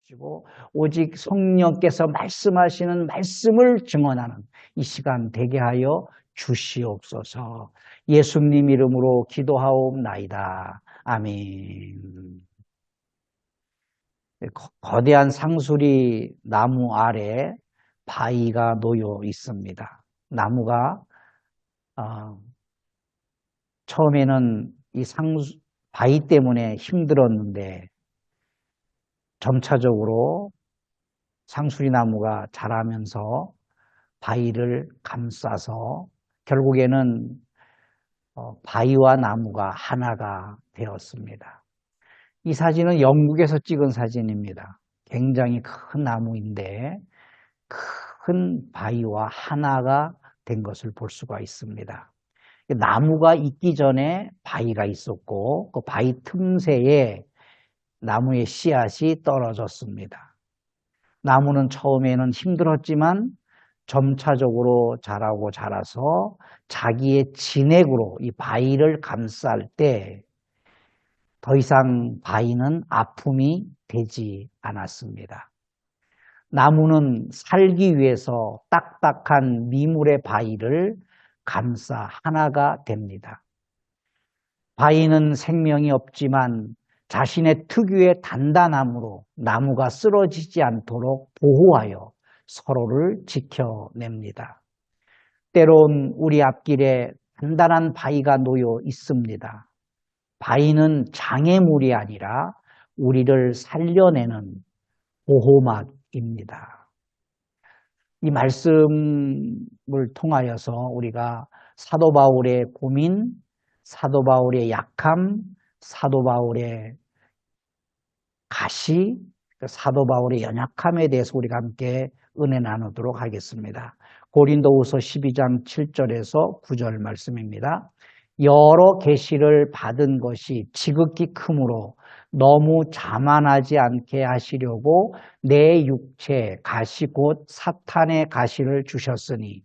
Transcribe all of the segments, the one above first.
주시고 오직 성령께서 말씀하시는 말씀을 증언하는 이 시간 되게 하여 주시옵소서. 예수님 이름으로 기도하옵나이다. 아멘. 거대한 상수리 나무 아래 바위가 놓여 있습니다. 나무가 처음에는 이 바위 때문에 힘들었는데 점차적으로 상수리 나무가 자라면서 바위를 감싸서 결국에는 바위와 나무가 하나가 되었습니다. 이 사진은 영국에서 찍은 사진입니다. 굉장히 큰 나무인데 큰 바위와 하나가 된 것을 볼 수가 있습니다. 나무가 있기 전에 바위가 있었고 그 바위 틈새에 나무의 씨앗이 떨어졌습니다. 나무는 처음에는 힘들었지만 점차적으로 자라고 자라서 자기의 진액으로 이 바위를 감쌀 때 더 이상 바위는 아픔이 되지 않았습니다. 나무는 살기 위해서 딱딱한 미물의 바위를 감싸 하나가 됩니다. 바위는 생명이 없지만 자신의 특유의 단단함으로 나무가 쓰러지지 않도록 보호하여 서로를 지켜냅니다. 때론 우리 앞길에 단단한 바위가 놓여 있습니다. 바위는 장애물이 아니라 우리를 살려내는 보호막입니다. 이 말씀을 통하여서 우리가 사도 바울의 고민, 사도 바울의 약함, 사도 바울의 가시, 사도 바울의 연약함에 대해서 우리가 함께 은혜 나누도록 하겠습니다. 고린도후서 12장 7절에서 9절 말씀입니다. 여러 계시를 받은 것이 지극히 크므로 너무 자만하지 않게 하시려고 내 육체 가시 곧 사탄의 가시를 주셨으니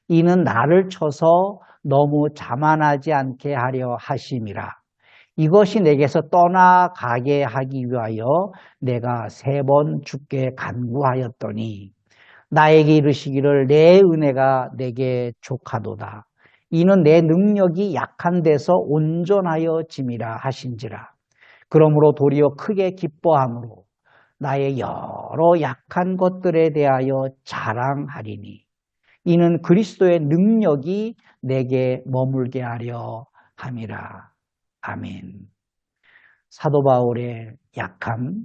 이는 나를 쳐서 너무 자만하지 않게 하려 하심이라. 이것이 내게서 떠나가게 하기 위하여 내가 3번 주께 간구하였더니 나에게 이르시기를 내 은혜가 내게 족하도다. 이는 내 능력이 약한 데서 온전하여 짐이라 하신지라. 그러므로 도리어 크게 기뻐함으로 나의 여러 약한 것들에 대하여 자랑하리니 이는 그리스도의 능력이 내게 머물게 하려 함이라. 아멘. 사도 바울의 약함,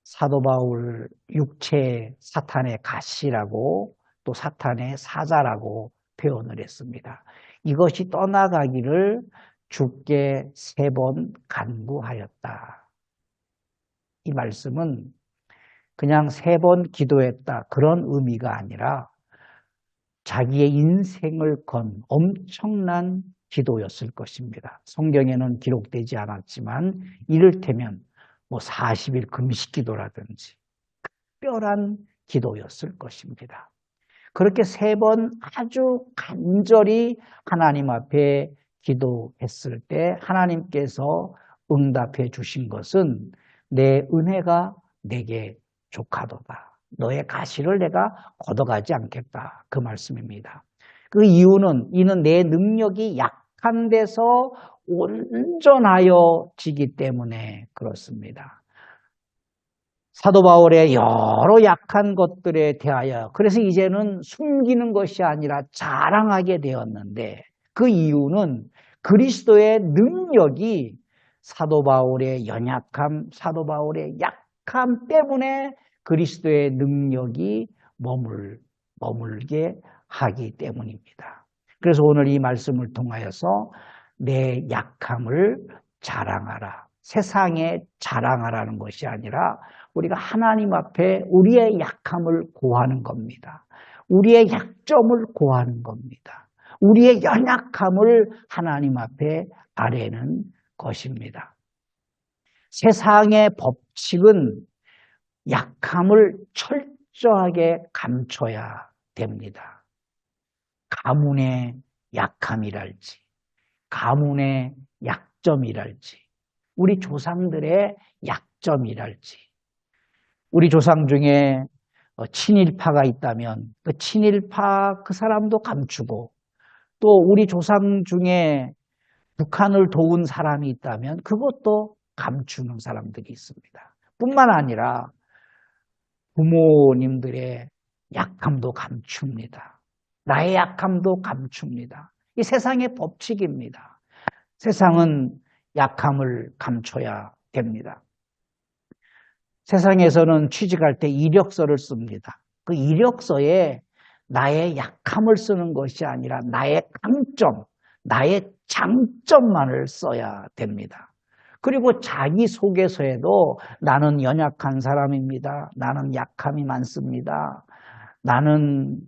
사도 바울 육체 사탄의 가시라고 또 사탄의 사자라고 표현을 했습니다. 이것이 떠나가기를 주께 3번 간구하였다. 이 말씀은 그냥 3번 기도했다 그런 의미가 아니라 자기의 인생을 건 엄청난 기도였을 것입니다. 성경에는 기록되지 않았지만 이를테면 40일 금식 기도라든지 특별한 기도였을 것입니다. 그렇게 3번 아주 간절히 하나님 앞에 기도했을 때 하나님께서 응답해 주신 것은 내 은혜가 내게 족하도다. 너의 가시를 내가 걷어가지 않겠다. 그 말씀입니다. 그 이유는 이는 내 능력이 약한 데서 온전하여 지기 때문에 그렇습니다. 사도 바울의 여러 약한 것들에 대하여 그래서 이제는 숨기는 것이 아니라 자랑하게 되었는데 그 이유는 그리스도의 능력이 사도 바울의 연약함, 사도 바울의 약함 때문에 그리스도의 능력이 머물게 하기 때문입니다. 그래서 오늘 이 말씀을 통하여서 내 약함을 자랑하라. 세상에 자랑하라는 것이 아니라 우리가 하나님 앞에 우리의 약함을 고하는 겁니다. 우리의 약점을 고하는 겁니다. 우리의 연약함을 하나님 앞에 아뢰는 것입니다. 세상의 법칙은 약함을 철저하게 감춰야 됩니다. 가문의 약함이랄지, 가문의 약점이랄지, 우리 조상들의 약점이랄지, 우리 조상 중에 친일파가 있다면 그 친일파 그 사람도 감추고 또 우리 조상 중에 북한을 도운 사람이 있다면 그것도 감추는 사람들이 있습니다. 뿐만 아니라 부모님들의 약함도 감춥니다. 나의 약함도 감춥니다. 이 세상의 법칙입니다. 세상은 약함을 감춰야 됩니다. 세상에서는 취직할 때 이력서를 씁니다. 그 이력서에 나의 약함을 쓰는 것이 아니라 나의 강점, 나의 장점만을 써야 됩니다. 그리고 자기소개서에도 나는 연약한 사람입니다. 나는 약함이 많습니다. 나는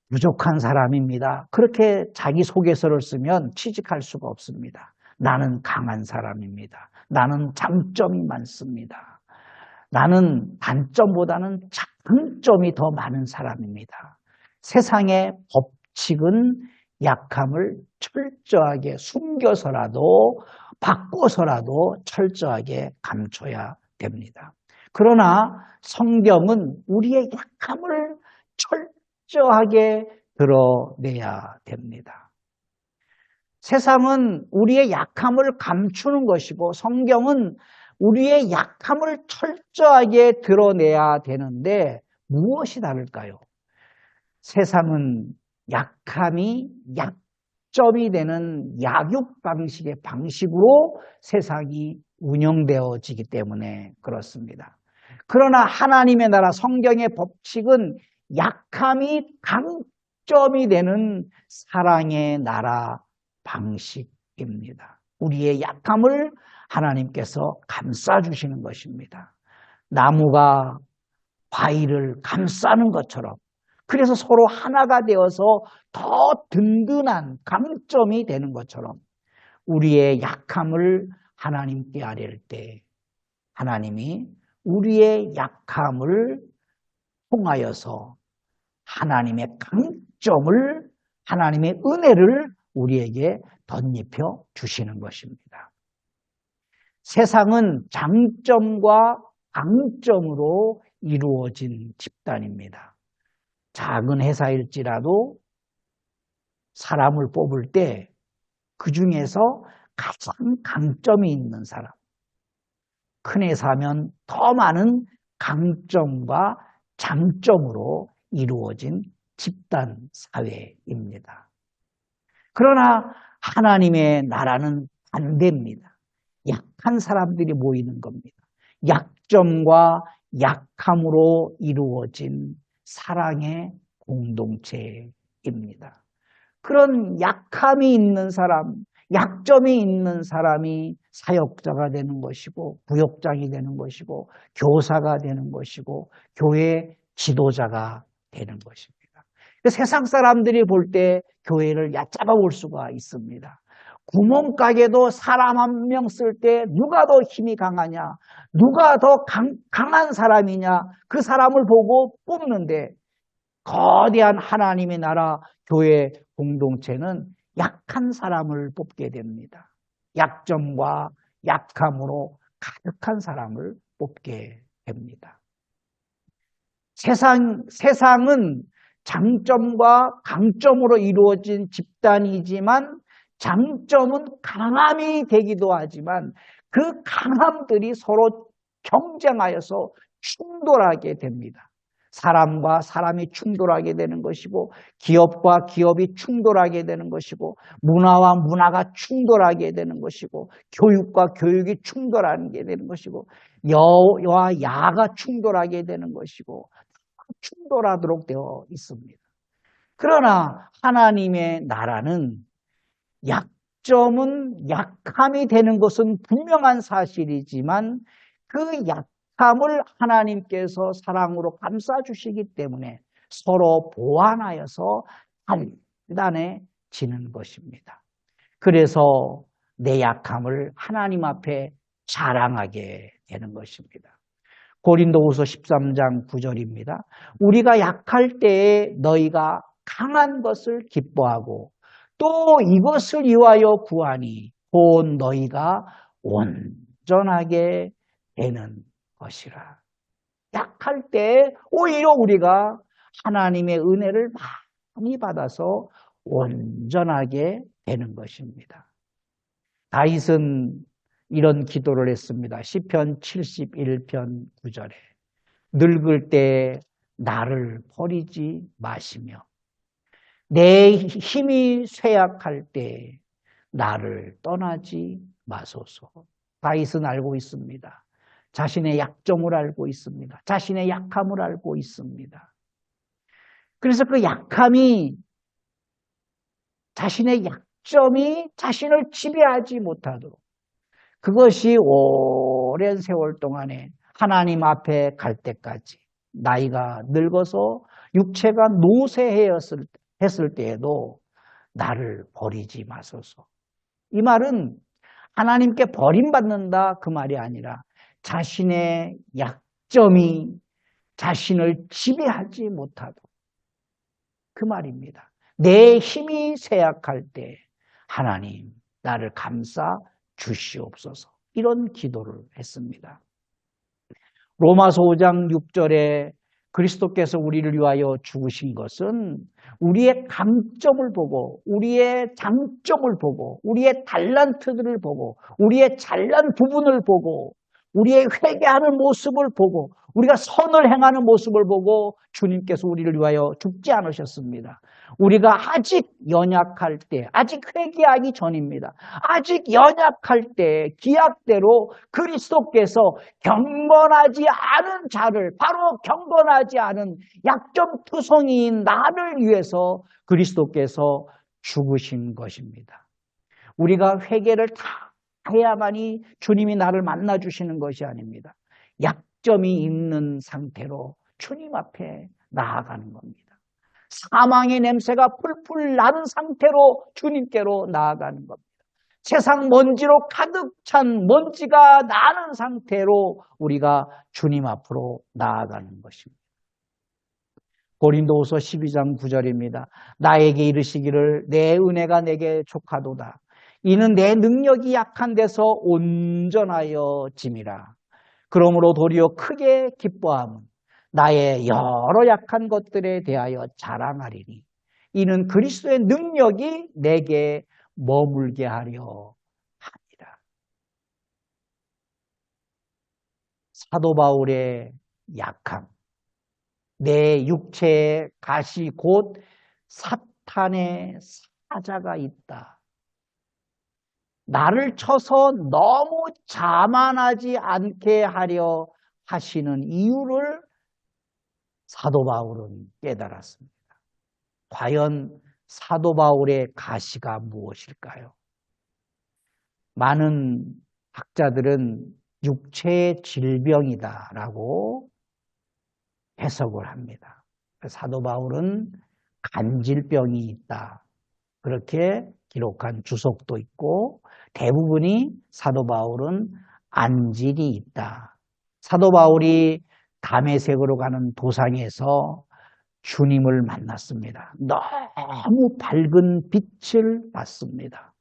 부족한 사람입니다. 그렇게 자기소개서를 쓰면 취직할 수가 없습니다. 나는 강한 사람입니다. 나는 장점이 많습니다. 나는 단점보다는 장점이 더 많은 사람입니다. 세상의 법칙은 약함을 철저하게 숨겨서라도 바꿔서라도 철저하게 감춰야 됩니다. 그러나 성경은 우리의 약함을 철저하게 드러내야 됩니다. 세상은 우리의 약함을 감추는 것이고 성경은 우리의 약함을 철저하게 드러내야 되는데 무엇이 다를까요? 세상은 약함이 약점이 되는 약육 방식의 방식으로 세상이 운영되어지기 때문에 그렇습니다. 그러나 하나님의 나라 성경의 법칙은 약함이 강점이 되는 사랑의 나라 방식입니다. 우리의 약함을 하나님께서 감싸주시는 것입니다. 나무가 바위를 감싸는 것처럼 그래서 서로 하나가 되어서 더 든든한 강점이 되는 것처럼 우리의 약함을 하나님께 아뢰을 때 하나님이 우리의 약함을 통하여서 하나님의 강점을 하나님의 은혜를 우리에게 덧입혀 주시는 것입니다. 세상은 장점과 강점으로 이루어진 집단입니다. 작은 회사일지라도 사람을 뽑을 때 그 중에서 가장 강점이 있는 사람, 큰 회사면 더 많은 강점과 장점으로 이루어진 집단 사회입니다. 그러나 하나님의 나라는 반대입니다. 약한 사람들이 모이는 겁니다. 약점과 약함으로 이루어진 사랑의 공동체입니다. 그런 약함이 있는 사람, 약점이 있는 사람이 사역자가 되는 것이고 부역장이 되는 것이고 교사가 되는 것이고 교회 지도자가 되는 것입니다. 세상 사람들이 볼 때 교회를 얕잡아 볼 수가 있습니다. 구멍가게도 사람 한 명 쓸 때 누가 더 힘이 강하냐, 누가 더 강한 사람이냐 그 사람을 보고 뽑는데 거대한 하나님의 나라 교회 공동체는 약한 사람을 뽑게 됩니다. 약점과 약함으로 가득한 사람을 뽑게 됩니다. 세상은 장점과 강점으로 이루어진 집단이지만 장점은 강함이 되기도 하지만 그 강함들이 서로 경쟁하여서 충돌하게 됩니다. 사람과 사람이 충돌하게 되는 것이고 기업과 기업이 충돌하게 되는 것이고 문화와 문화가 충돌하게 되는 것이고 교육과 교육이 충돌하게 되는 것이고 여와 야가 충돌하게 되는 것이고 충돌하도록 되어 있습니다. 그러나 하나님의 나라는 약점은 약함이 되는 것은 분명한 사실이지만 그 약함을 하나님께서 사랑으로 감싸주시기 때문에 서로 보완하여서 단단해지는 것입니다. 그래서 내 약함을 하나님 앞에 자랑하게 되는 것입니다. 고린도후서 13장 9절입니다. 우리가 약할 때에 너희가 강한 것을 기뻐하고 또 이것을 위하여 구하니 곧 너희가 온전하게 되는 것이라. 약할 때 오히려 우리가 하나님의 은혜를 많이 받아서 온전하게 되는 것입니다. 다윗은 이런 기도를 했습니다. 시편 71편 9절에 늙을 때 나를 버리지 마시며 내 힘이 쇠약할 때 나를 떠나지 마소서. 다윗은 알고 있습니다. 자신의 약점을 알고 있습니다. 자신의 약함을 알고 있습니다. 그래서 그 약함이, 자신의 약점이 자신을 지배하지 못하도록, 그것이 오랜 세월 동안에 하나님 앞에 갈 때까지, 나이가 늙어서 육체가 노쇠했을 때에도 나를 버리지 마소서. 이 말은 하나님께 버림받는다 그 말이 아니라 자신의 약점이 자신을 지배하지 못하도록, 그 말입니다. 내 힘이 쇠약할 때 하나님 나를 감싸 주시옵소서. 이런 기도를 했습니다. 로마서 5장 6절에 그리스도께서 우리를 위하여 죽으신 것은 우리의 강점을 보고, 우리의 장점을 보고, 우리의 달란트들을 보고, 우리의 잘난 부분을 보고, 우리의 회개하는 모습을 보고, 우리가 선을 행하는 모습을 보고 주님께서 우리를 위하여 죽지 않으셨습니다. 우리가 아직 연약할 때, 아직 회개하기 전입니다. 아직 연약할 때 기약대로 그리스도께서 경건하지 않은 자를, 바로 경건하지 않은 약점투성이인 나를 위해서 그리스도께서 죽으신 것입니다. 우리가 회개를 다 해야만이 주님이 나를 만나주시는 것이 아닙니다. 약점이 있는 상태로 주님 앞에 나아가는 겁니다. 사망의 냄새가 풀풀 나는 상태로 주님께로 나아가는 겁니다. 세상 먼지로 가득 찬 먼지가 나는 상태로 우리가 주님 앞으로 나아가는 것입니다. 고린도후서 12장 9절입니다. 나에게 이르시기를 내 은혜가 내게 족하도다. 이는 내 능력이 약한 데서 온전하여 짐이라. 그러므로 도리어 크게 기뻐함은 나의 여러 약한 것들에 대하여 자랑하리니 이는 그리스도의 능력이 내게 머물게 하려 합니다. 사도 바울의 약함, 내 육체에 가시 곧 사탄의 사자가 있다. 나를 쳐서 너무 자만하지 않게 하려 하시는 이유를 사도 바울은 깨달았습니다. 과연 사도 바울의 가시가 무엇일까요? 많은 학자들은 육체의 질병이다라고 해석을 합니다. 사도 바울은 간질병이 있다, 그렇게 기록한 주석도 있고, 대부분이 사도 바울은 안질이 있다. 사도 바울이 다메섹으로 가는 도상에서 주님을 만났습니다. 너무 밝은 빛을 봤습니다.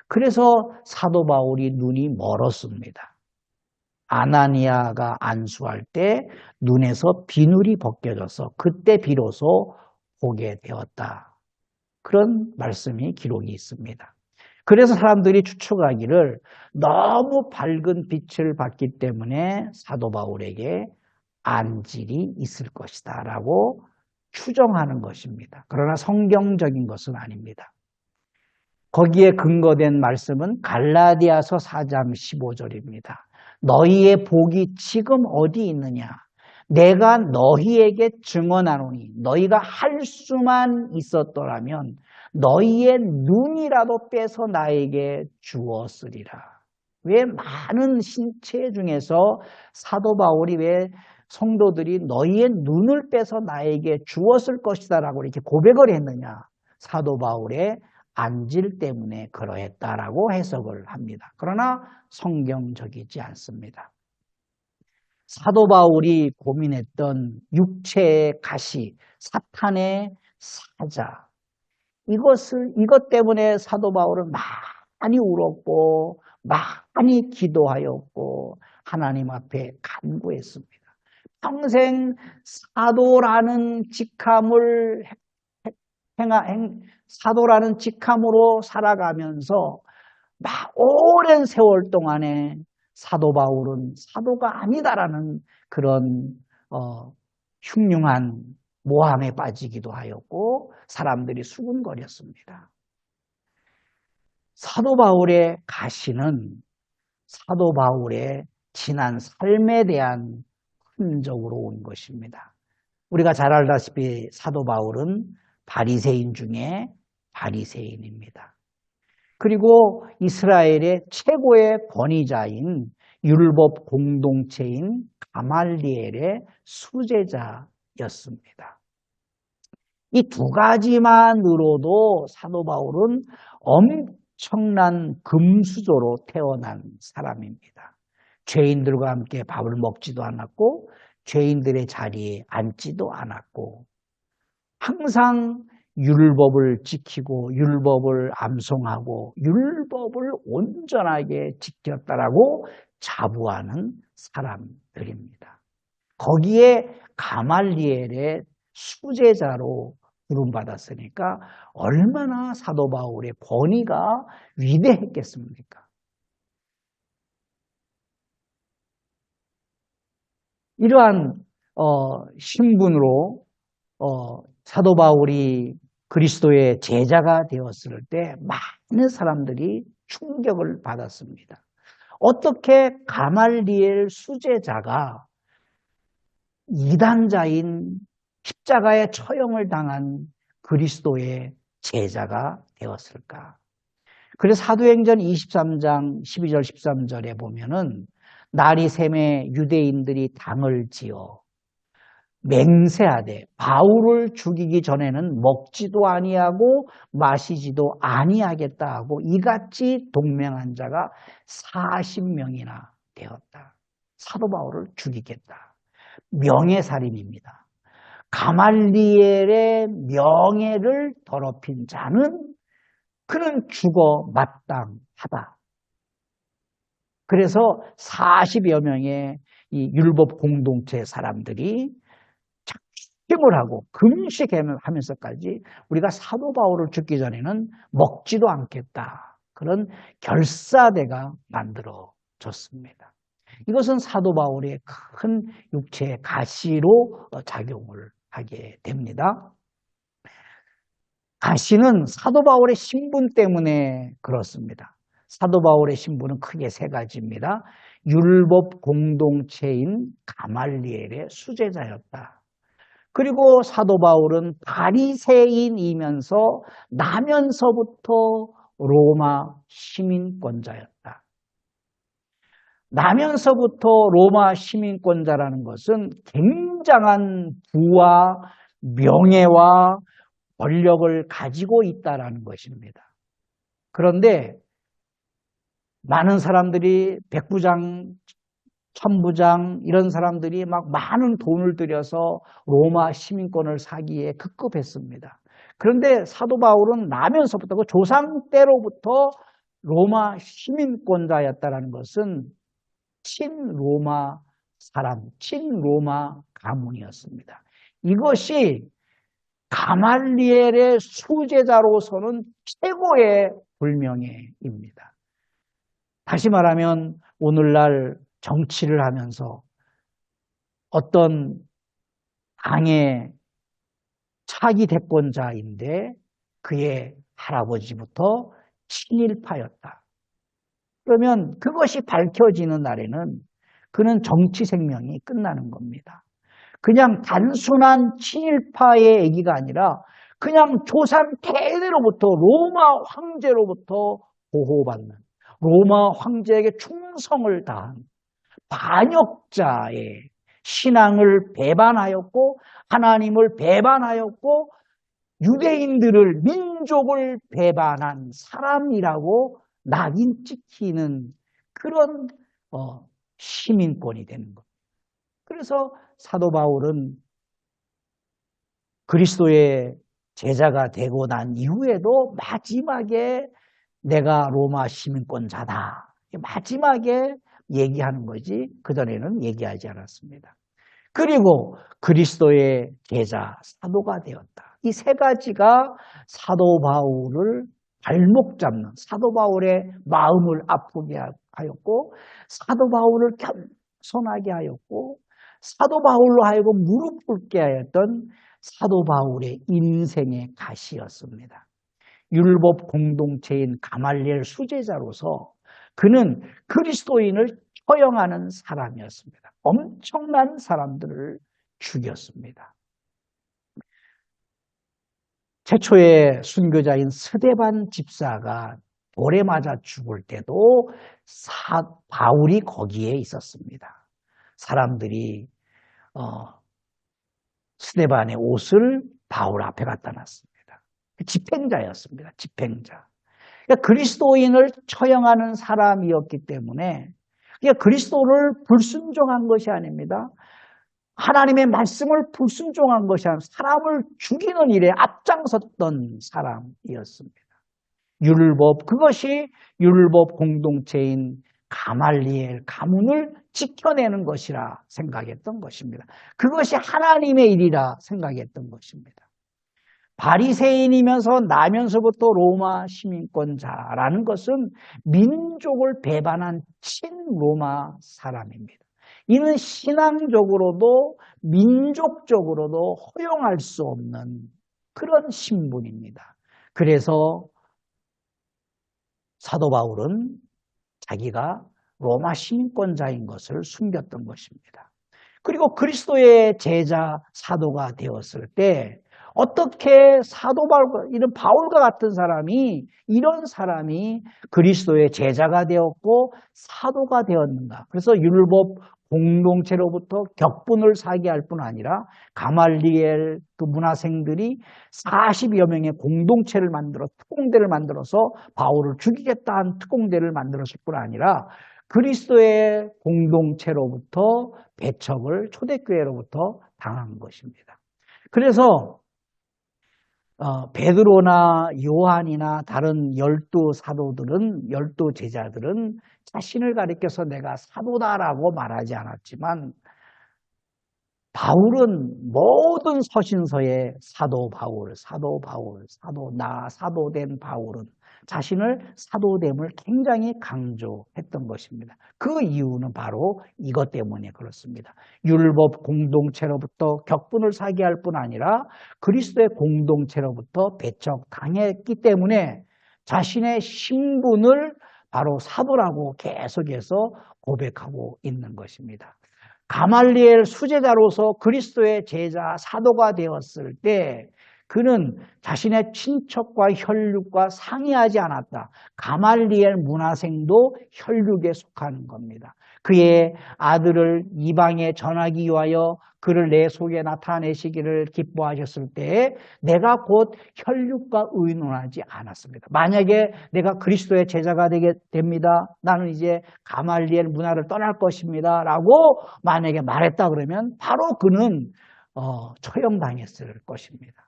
그래서 사도 바울이 눈이 멀었습니다. 아나니아가 안수할 때 눈에서 비늘이 벗겨져서 그때 비로소 보게 되었다. 그런 말씀이 기록이 있습니다. 그래서 사람들이 추측하기를 너무 밝은 빛을 받기 때문에 사도 바울에게 안질이 있을 것이다 라고 추정하는 것입니다. 그러나 성경적인 것은 아닙니다. 거기에 근거된 말씀은 갈라디아서 4장 15절입니다. 너희의 복이 지금 어디 있느냐? 내가 너희에게 증언하노니 너희가 할 수만 있었더라면 너희의 눈이라도 빼서 나에게 주었으리라. 왜 많은 신체 중에서 사도 바울이 왜 성도들이 너희의 눈을 빼서 나에게 주었을 것이다 라고 이렇게 고백을 했느냐? 사도 바울의 안질 때문에 그러했다라고 해석을 합니다. 그러나 성경적이지 않습니다. 사도 바울이 고민했던 육체의 가시, 사탄의 사자, 이것 때문에 사도 바울은 많이 울었고, 많이 기도하였고, 하나님 앞에 간구했습니다. 평생 사도라는 직함을 사도라는 직함으로 살아가면서 오랜 세월 동안에 사도 바울은 사도가 아니다라는 그런 흉흉한 모함에 빠지기도 하였고 사람들이 수군거렸습니다. 사도 바울의 가시는 사도 바울의 지난 삶에 대한 흔적으로 온 것입니다. 우리가 잘 알다시피 사도 바울은 바리새인 중에 바리새인입니다. 그리고 이스라엘의 최고의 권위자인 율법 공동체인 가말리엘의 수제자였습니다. 이 두 가지만으로도 사도 바울은 엄청난 금수저로 태어난 사람입니다. 죄인들과 함께 밥을 먹지도 않았고 죄인들의 자리에 앉지도 않았고 항상 율법을 지키고 율법을 암송하고 율법을 온전하게 지켰다라고 자부하는 사람들입니다. 거기에 가말리엘의 수제자로 부름받았으니까 얼마나 사도 바울의 권위가 위대했겠습니까? 이러한 신분으로 사도 바울이 그리스도의 제자가 되었을 때 많은 사람들이 충격을 받았습니다. 어떻게 가말리엘 수제자가 이단자인 십자가의 처형을 당한 그리스도의 제자가 되었을까? 그래서 사도행전 23장 12절 13절에 보면은 날이 샘에 유대인들이 당을 지어 맹세하되 바울을 죽이기 전에는 먹지도 아니하고 마시지도 아니하겠다 하고 이같이 동맹한 자가 40명이나 되었다. 사도 바울을 죽이겠다. 명예살인입니다. 가말리엘의 명예를 더럽힌 자는 그는 죽어 마땅하다. 그래서 40여 명의 이 율법 공동체 사람들이 작심을 하고 금식하면서까지 우리가 사도 바울을 죽기 전에는 먹지도 않겠다. 그런 결사대가 만들어졌습니다. 이것은 사도 바울의 큰 육체의 가시로 작용을 하게 됩니다. 가시는 사도 바울의 신분 때문에 그렇습니다. 사도 바울의 신분은 크게 세 가지입니다. 율법 공동체인 가말리엘의 수제자였다. 그리고 사도 바울은 바리새인이면서 나면서부터 로마 시민권자였다. 나면서부터 로마 시민권자라는 것은 굉장한 부와 명예와 권력을 가지고 있다라는 것입니다. 그런데 많은 사람들이 백부장, 천부장 이런 사람들이 막 많은 돈을 들여서 로마 시민권을 사기에 급급했습니다. 그런데 사도 바울은 나면서부터 그 조상 때로부터 로마 시민권자였다는 것은 친로마 사람, 친로마 가문이었습니다. 이것이 가말리엘의 수제자로서는 최고의 불명예입니다. 다시 말하면 오늘날 정치를 하면서 어떤 당의 차기 대권자인데 그의 할아버지부터 친일파였다. 그러면 그것이 밝혀지는 날에는 그는 정치 생명이 끝나는 겁니다. 그냥 단순한 친일파의 얘기가 아니라 그냥 조상 대대로부터 로마 황제로부터 보호받는 로마 황제에게 충성을 다한 반역자의 신앙을 배반하였고 하나님을 배반하였고 유대인들을 민족을 배반한 사람이라고 낙인 찍히는 그런 시민권이 되는 겁니다. 그래서 사도 바울은 그리스도의 제자가 되고 난 이후에도 마지막에 내가 로마 시민권자다. 마지막에 얘기하는 거지 그전에는 얘기하지 않았습니다. 그리고 그리스도의 제자, 사도가 되었다. 이 세 가지가 사도 바울을 발목 잡는, 사도 바울의 마음을 아프게 하였고, 사도 바울을 겸손하게 하였고, 사도 바울로 하여금 무릎 꿇게 하였던 사도 바울의 인생의 가시였습니다. 율법 공동체인 가말리엘 수제자로서 그는 그리스도인을 처형하는 사람이었습니다. 엄청난 사람들을 죽였습니다. 최초의 순교자인 스데반 집사가 돌에 맞아 죽을 때도 바울이 거기에 있었습니다. 사람들이 스데반의 옷을 바울 앞에 갖다 놨습니다. 집행자였습니다. 집행자. 그러니까 그리스도인을 처형하는 사람이었기 때문에 그러니까 그리스도를 불순종한 것이 아닙니다. 하나님의 말씀을 불순종한 것이 아니라 사람을 죽이는 일에 앞장섰던 사람이었습니다. 율법, 그것이 율법 공동체인 가말리엘 가문을 지켜내는 것이라 생각했던 것입니다. 그것이 하나님의 일이라 생각했던 것입니다. 바리새인이면서 나면서부터 로마 시민권자라는 것은 민족을 배반한 친로마 사람입니다. 이는 신앙적으로도 민족적으로도 허용할 수 없는 그런 신분입니다. 그래서 사도 바울은 자기가 로마 시민권자인 것을 숨겼던 것입니다. 그리고 그리스도의 제자 사도가 되었을 때 어떻게 사도 바울과 이런 바울과 같은 사람이 이런 사람이 그리스도의 제자가 되었고 사도가 되었는가? 그래서 율법 공동체로부터 격분을 사게 할 뿐 아니라 가말리엘 그 문화생들이 40여 명의 공동체를 만들어 특공대를 만들어서 바울을 죽이겠다 한 특공대를 만들었을 뿐 아니라 그리스도의 공동체로부터 배척을 초대교회로부터 당한 것입니다. 그래서 베드로나 요한이나 다른 12사도들은 12제자들은 자신을 가리켜서 내가 사도다라고 말하지 않았지만 바울은 모든 서신서에 사도 바울, 사도 바울, 사도된 바울은 자신을 사도됨을 굉장히 강조했던 것입니다. 그 이유는 바로 이것 때문에 그렇습니다. 율법 공동체로부터 격분을 사게 할 뿐 아니라 그리스도의 공동체로부터 배척당했기 때문에 자신의 신분을 바로 사도라고 계속해서 고백하고 있는 것입니다. 가말리엘 수제자로서 그리스도의 제자 사도가 되었을 때 그는 자신의 친척과 혈육과 상의하지 않았다. 가말리엘 문화생도 혈육에 속하는 겁니다. 그의 아들을 이방에 전하기 위하여 그를 내 속에 나타내시기를 기뻐하셨을 때에 내가 곧 혈육과 의논하지 않았습니다. 만약에 내가 그리스도의 제자가 되게 됩니다. 나는 이제 가말리엘 문화를 떠날 것입니다. 라고 만약에 말했다 그러면 바로 그는 처형당했을 것입니다.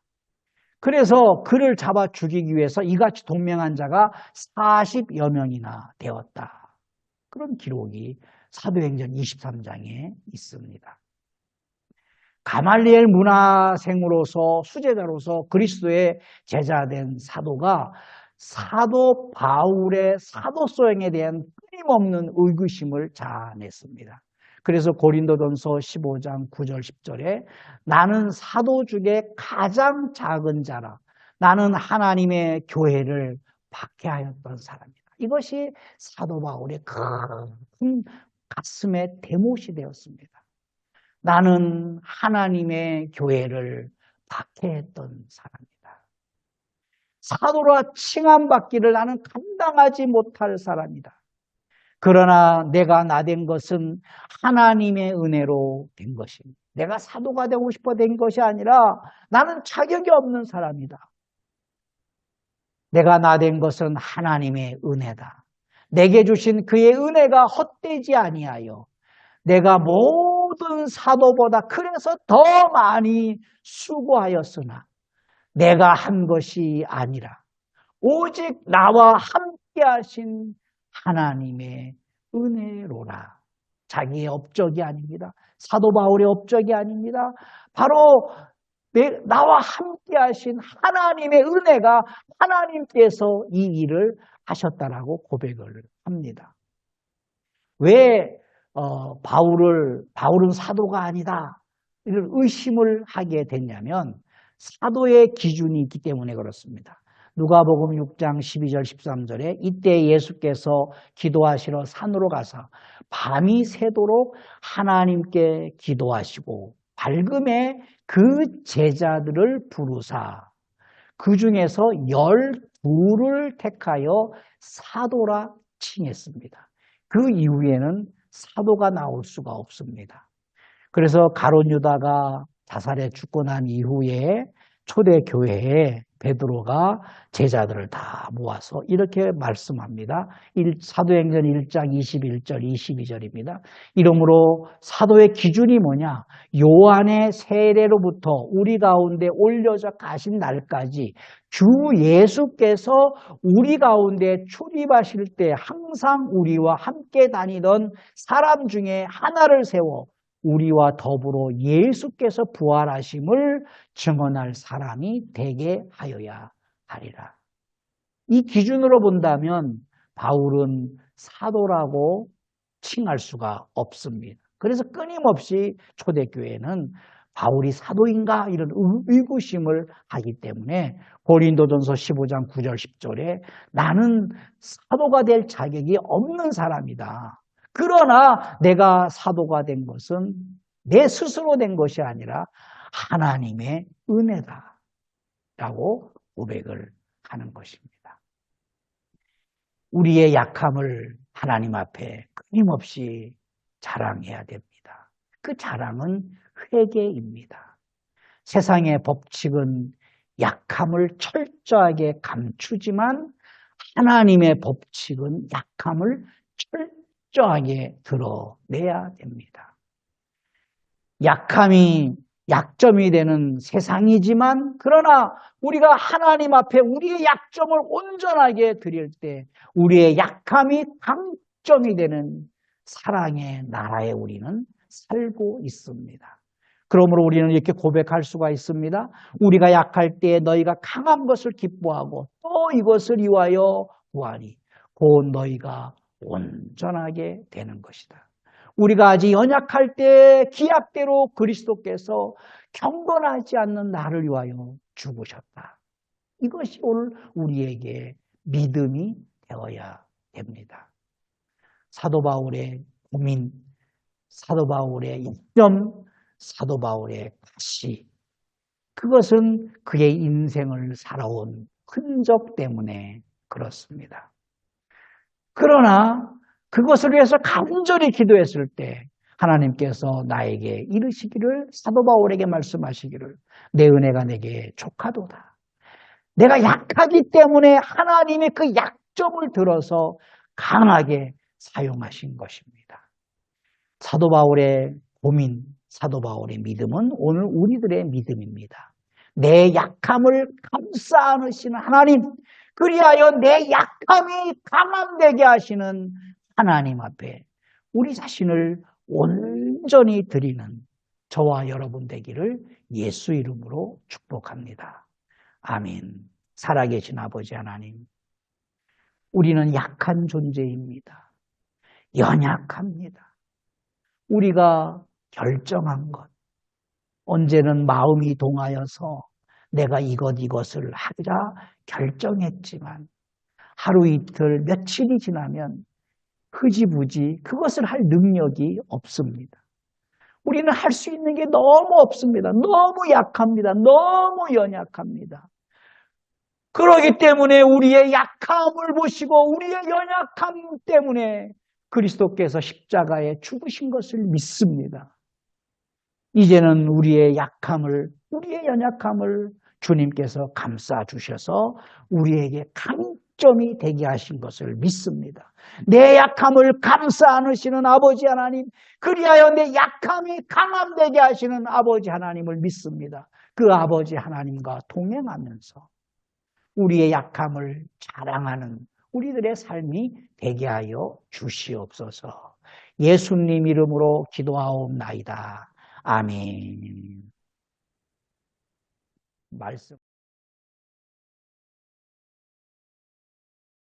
그래서 그를 잡아 죽이기 위해서 이같이 동맹한 자가 40여 명이나 되었다. 그런 기록이 사도행전 23장에 있습니다. 가말리엘 문화생으로서 수제자로서 그리스도의 제자된 사도가 사도 바울의 사도소행에 대한 끊임없는 의구심을 자아냈습니다. 그래서 고린도전서 15장 9절 10절에 나는 사도 중에 가장 작은 자라 나는 하나님의 교회를 박해하였던 사람이다. 이것이 사도 바울의 큰 가슴의 대못이 되었습니다. 나는 하나님의 교회를 박해했던 사람이다. 사도라 칭함받기를 나는 감당하지 못할 사람이다. 그러나 내가 나된 것은 하나님의 은혜로 된 것입니다. 내가 사도가 되고 싶어 된 것이 아니라 나는 자격이 없는 사람이다. 내가 나된 것은 하나님의 은혜다. 내게 주신 그의 은혜가 헛되지 아니하여 내가 모든 사도보다 그래서 더 많이 수고하였으나 내가 한 것이 아니라 오직 나와 함께 하신 하나님의 은혜로라. 자기의 업적이 아닙니다. 사도 바울의 업적이 아닙니다. 바로 나와 함께 하신 하나님의 은혜가 하나님께서 이 일을 하셨다라고 고백을 합니다. 왜 바울은 사도가 아니다 이런 의심을 하게 됐냐면 사도의 기준이 있기 때문에 그렇습니다. 누가복음 6장 12절 13절에 이때 예수께서 기도하시러 산으로 가서 밤이 새도록 하나님께 기도하시고 밝음에 그 제자들을 부르사 그 중에서 12를 택하여 사도라 칭했습니다. 그 이후에는 사도가 나올 수가 없습니다. 그래서 가룟 유다가 자살해 죽고 난 이후에 초대교회에 베드로가 제자들을 다 모아서 이렇게 말씀합니다. 사도행전 1장 21절 22절입니다. 이러므로 사도의 기준이 뭐냐? 요한의 세례로부터 우리 가운데 올려져 가신 날까지 주 예수께서 우리 가운데 출입하실 때 항상 우리와 함께 다니던 사람 중에 하나를 세워 우리와 더불어 예수께서 부활하심을 증언할 사람이 되게 하여야 하리라. 이 기준으로 본다면 바울은 사도라고 칭할 수가 없습니다. 그래서 끊임없이 초대교회는 바울이 사도인가 이런 의구심을 하기 때문에 고린도전서 15장 9절 10절에 나는 사도가 될 자격이 없는 사람이다. 그러나 내가 사도가 된 것은 내 스스로 된 것이 아니라 하나님의 은혜다라고 고백을 하는 것입니다. 우리의 약함을 하나님 앞에 끊임없이 자랑해야 됩니다. 그 자랑은 회개입니다. 세상의 법칙은 약함을 철저하게 감추지만 하나님의 법칙은 약함을 철저하게 드러내야 됩니다. 약점이 되는 세상이지만 그러나 우리가 하나님 앞에 우리의 약점을 온전하게 드릴 때 우리의 약함이 강점이 되는 사랑의 나라에 우리는 살고 있습니다. 그러므로 우리는 이렇게 고백할 수가 있습니다. 우리가 약할 때 너희가 강한 것을 기뻐하고 또 이것을 위하여 구하니 곧 너희가 온전하게 되는 것이다. 우리가 아직 연약할 때 기약대로 그리스도께서 경건하지 않는 나를 위하여 죽으셨다. 이것이 오늘 우리에게 믿음이 되어야 됩니다. 사도 바울의 고민, 사도 바울의 약점, 사도 바울의 가시, 그것은 그의 인생을 살아온 흔적 때문에 그렇습니다. 그러나 그것을 위해서 간절히 기도했을 때 하나님께서 나에게 이르시기를 사도 바울에게 말씀하시기를 내 은혜가 내게 족하도다. 내가 약하기 때문에 하나님의 그 약점을 들어서 강하게 사용하신 것입니다. 사도 바울의 고민, 사도 바울의 믿음은 오늘 우리들의 믿음입니다. 내 약함을 감싸 안으시는 하나님, 그리하여 내 약함이 강함되게 하시는 하나님 앞에 우리 자신을 온전히 드리는 저와 여러분 되기를 예수 이름으로 축복합니다. 아멘. 살아계신 아버지 하나님, 우리는 약한 존재입니다. 연약합니다. 우리가 결정한 것, 언제는 마음이 동하여서 내가 이것을 하리라 결정했지만 하루 이틀 며칠이 지나면 흐지부지 그것을 할 능력이 없습니다. 우리는 할 수 있는 게 너무 없습니다. 너무 약합니다. 너무 연약합니다. 그렇기 때문에 우리의 약함을 보시고 우리의 연약함 때문에 그리스도께서 십자가에 죽으신 것을 믿습니다. 이제는 우리의 약함을, 우리의 연약함을 주님께서 감싸 주셔서 우리에게 강점이 되게 하신 것을 믿습니다. 내 약함을 감싸 안으시는 아버지 하나님, 그리하여 내 약함이 강함되게 하시는 아버지 하나님을 믿습니다. 그 아버지 하나님과 동행하면서 우리의 약함을 자랑하는 우리들의 삶이 되게 하여 주시옵소서. 예수님 이름으로 기도하옵나이다. 아멘. 말씀.